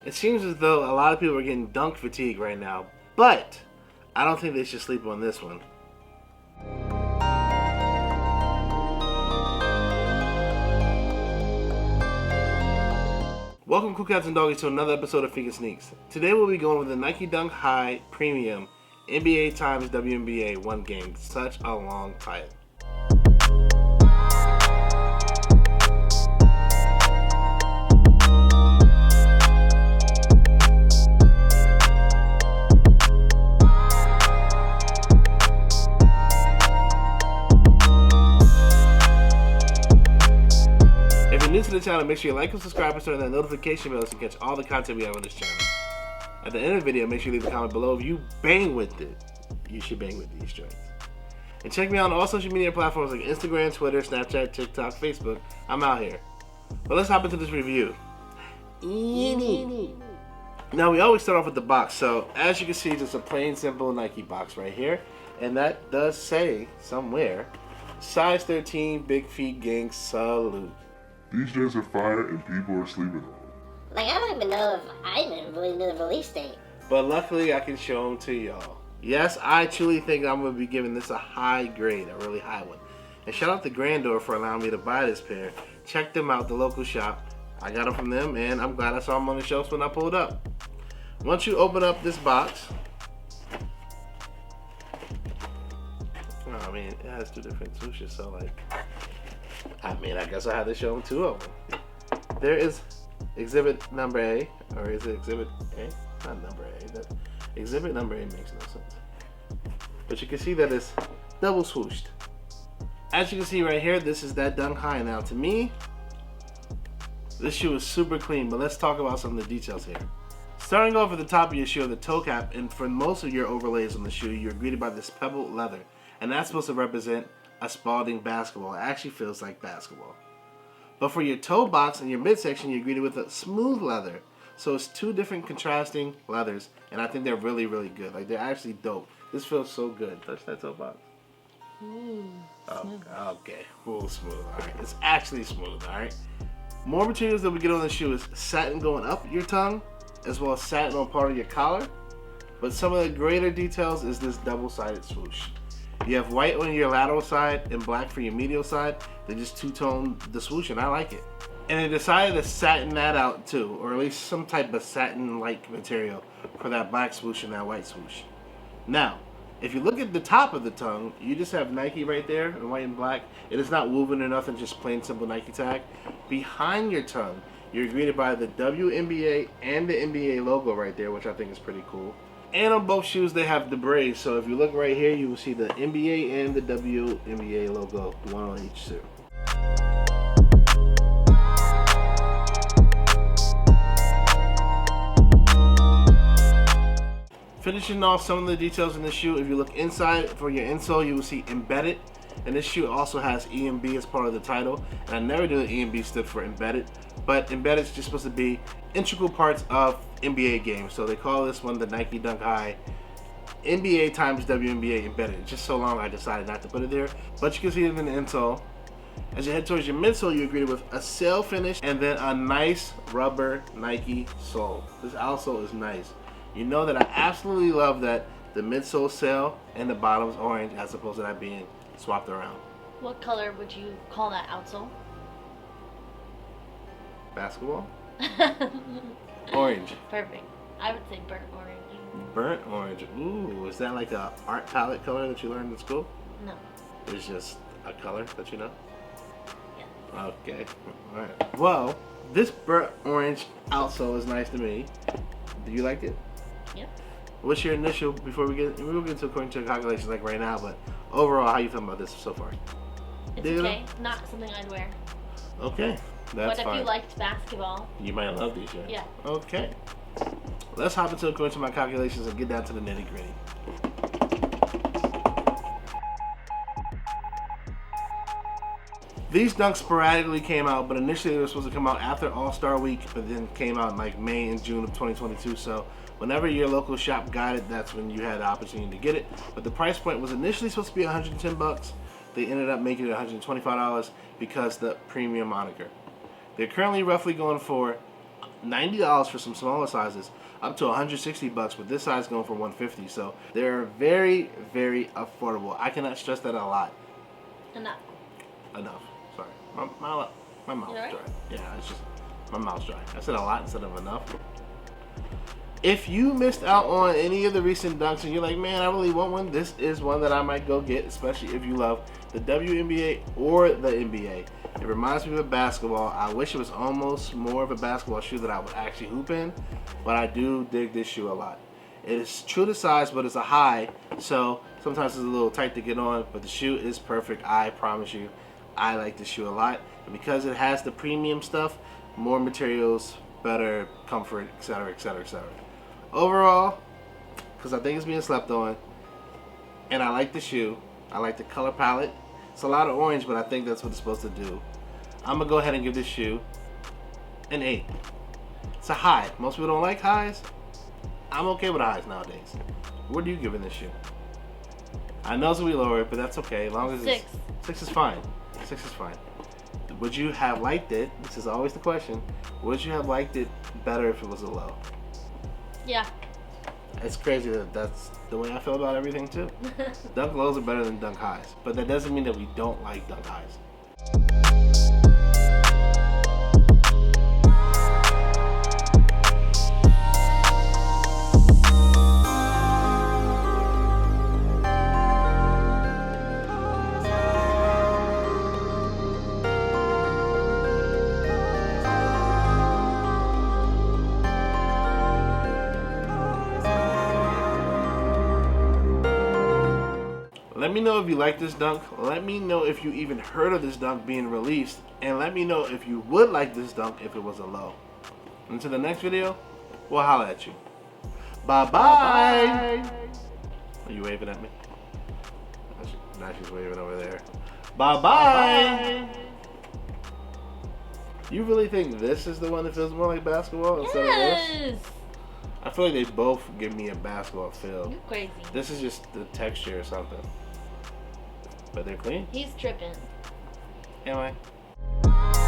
It seems as though a lot of people are getting dunk fatigue right now, but I don't think they should sleep on this one. Welcome, cool cats and doggies, to another episode of FiqNSneaks. Today we'll be going with the Nike Dunk High Premium NBA times WNBA one game. Such a long title. If you're new to the channel, make sure you like and subscribe and turn on that notification bell so you can catch all the content we have on this channel. At the end of the video, make sure you leave a comment below if you bang with it. You should bang with these joints. And check me out on all social media platforms like Instagram, Twitter, Snapchat, TikTok, Facebook. I'm out here. But let's hop into this review. Now, we always start off with the box. So, as you can see, just a plain, simple Nike box right here. And that does say, somewhere, size 13, big feet gang, salute. These days are fire and people are sleeping on them. Like, I don't even know if I even really know the release date. But luckily, I can show them to y'all. Yes, I truly think I'm going to be giving this a high grade, a really high one. And shout out to Grandeur for allowing me to buy this pair. Check them out, the local shop. I got them from them, and I'm glad I saw them on the shelves when I pulled up. Once you open up this box, I mean, it has two different swooshes, so like, I guess I had to show them two of them. There is exhibit number A, or is it exhibit A? Not number A. That exhibit number A makes no sense. But you can see that it's double swooshed. As you can see right here, this is that Dunk High. Now, to me, this shoe is super clean, but let's talk about some of the details here. Starting off at the top of your shoe, the toe cap, and for most of your overlays on the shoe, you're greeted by this pebbled leather, and that's supposed to represent a Spalding basketball. It actually feels like basketball. But for your toe box and your midsection, you're greeted with a smooth leather. So it's two different contrasting leathers, and I think they're really, really good. Like, they're actually dope. This feels so good. Touch that toe box. Ooh, smooth. Okay, real smooth. All right, it's actually smooth. All right. More materials that we get on the shoe is satin going up your tongue, as well as satin on part of your collar. But some of the greater details is this double-sided swoosh. You have white on your lateral side and black for your medial side. They just two-tone the swoosh, and I like it. And they decided to satin that out too, or at least some type of satin-like material for that black swoosh and that white swoosh. Now, if you look at the top of the tongue, you just have Nike right there in white and black. It is not woven or nothing, just plain simple Nike tag. Behind your tongue, you're greeted by the WNBA and the NBA logo right there, which I think is pretty cool. And on both shoes, they have the brace. So if you look right here, you will see the NBA and the WNBA logo, one on each shoe. Finishing off some of the details in the shoe, if you look inside for your insole, you will see embedded. And this shoe also has Wnba as part of the title. And I never knew that Wnba stood for embedded. But embedded is just supposed to be integral parts of NBA games. So they call this one the Nike Dunk High NBA times WNBA embedded. It's just so long I decided not to put it there. But you can see it in the insole. As you head towards your midsole, you're greeted with a sail finish and then a nice rubber Nike sole. This outsole is nice. You know that I absolutely love that the midsole sail and the bottom's orange as opposed to that being swapped around. What color would you call that outsole? Basketball? Orange. Perfect. I would say burnt orange. Burnt orange. Ooh, is that like a art palette color that you learned in school? No. It's just a color that you know? Yeah. Okay. Alright. Well, this burnt orange outsole is nice to me. Do you like it? Yep. What's your initial, we'll get into according to calculations like right now, but overall, how you feeling about this so far? It's okay. Not something I'd wear. Okay. That's but fine. if you liked basketball, you might love these, right? Yeah. Okay. Let's hop into according to my calculations and get down to the nitty gritty. These dunks sporadically came out, but initially they were supposed to come out after All-Star Week, but then came out in like May and June of 2022. So whenever your local shop got it, that's when you had the opportunity to get it. But the price point was initially supposed to be 110 bucks. They ended up making it $125 because the premium moniker. They're currently roughly going for $90 for some smaller sizes, up to $160, but this size going for $150. So they're very, very affordable. I cannot stress that a lot. Enough. Sorry, my mouth's right? dry. Yeah, it's just my mouth's dry. I said a lot instead of enough. If you missed out on any of the recent dunks and you're like, man, I really want one, this is one that I might go get, especially if you love the WNBA or the NBA. It reminds me of basketball. I wish it was almost more of a basketball shoe that I would actually hoop in, but I do dig this shoe a lot. It is true to size, but it's a high, so sometimes it's a little tight to get on, but the shoe is perfect. I promise you, I like this shoe a lot. And because it has the premium stuff, more materials, better comfort, etc., etc., etc. Overall, because I think it's being slept on, and I like the shoe, I like the color palette. It's a lot of orange, but I think that's what it's supposed to do. I'm gonna go ahead and give this shoe an 8. It's a high. Most people don't like highs. I'm okay with highs nowadays. What are you giving this shoe? I know it's gonna be lower, but that's okay. As long as 6. 6 is fine. 6 is fine. Would you have liked it? This is always the question. Would you have liked it better if it was a low? Yeah. It's crazy that that's the way I feel about everything too. Dunk lows are better than dunk highs, but that doesn't mean that we don't like dunk highs. Let me know if you like this dunk. Let me know if you even heard of this dunk being released. And let me know if you would like this dunk if it was a low. Until the next video, we'll holler at you. Bye-bye. Are you waving at me? Now she's waving over there. Bye-bye. You really think this is the one that feels more like basketball instead of this? Yes. I feel like they both give me a basketball feel. You're crazy. This is just the texture or something. But they're clean. He's tripping. Am I?